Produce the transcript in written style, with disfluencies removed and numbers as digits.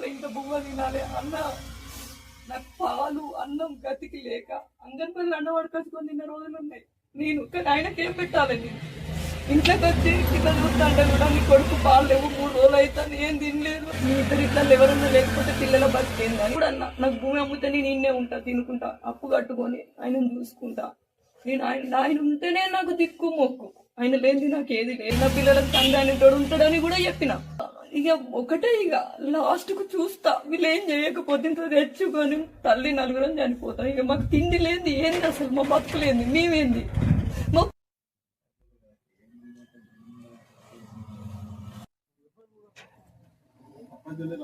తినాలి, ఇంత బువ్వ తినాలి అన్న. నాకు పాలు అన్నం గతికి లేక అంగన్పల్లి అన్నం పడుకొచ్చుకొని తిన్న రోజులు ఉన్నాయి. నేను కానీ ఆయనకేం పెట్టాలి? నేను ఇంట్లోకి వచ్చి కింద చూస్తుంటే కూడా నీ కొడుకు పాలు లేవు, 3 రోజులు అవుతాను, ఏం తినలేదు, మీ ఇద్దరు ఇట్లా ఎవరన్నా లేకపోతే పిల్లల బతికేంది అని కూడా అన్న. నాకు భూమి అమ్మితే నేను ఇన్నే ఉంటా, తినుకుంటా, అప్పు కట్టుకొని ఆయనను చూసుకుంటా. నేను ఆయన ఉంటేనే నాకు దిక్కు మొక్కు, ఆయన లేనిది నాకు ఏది లేదు. నా పిల్లలకు తండ్రి తోడు ఉంటాడని కూడా చెప్పిన. ఇక ఒకటే, ఇక లాస్ట్ కు చూస్తా వీళ్ళు ఏం చేయకపోతే ఇంత తెచ్చుకొని తల్లి నలుగురం చనిపోతాం. ఇక మాకు తిండి లేనిది ఏంది అసలు, మా బతుకులేంది, మేమేంది? మా వెంటిలేటర్